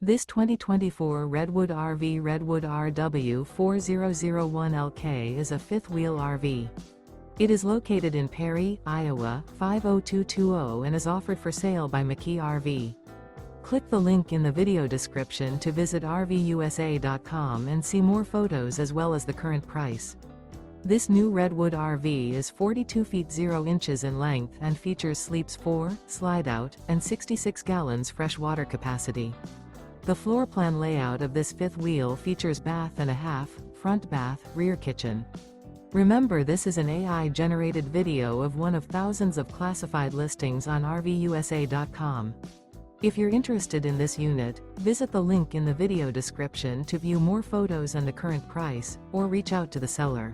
This 2024 Redwood RV Redwood RW4001LK is a fifth-wheel RV. It is located in Perry, Iowa, 50220 and is offered for sale by McKee RV. Click the link in the video description to visit RVUSA.com and see more photos as well as the current price. This new Redwood RV is 42 feet 0 inches in length and features sleeps 4, slide-out, and 66 gallons fresh water capacity. The floor plan layout of this fifth wheel features bath and a half, front bath, rear kitchen. Remember, this is an AI-generated video of one of thousands of classified listings on RVUSA.com. If you're interested in this unit, visit the link in the video description to view more photos and the current price, or reach out to the seller.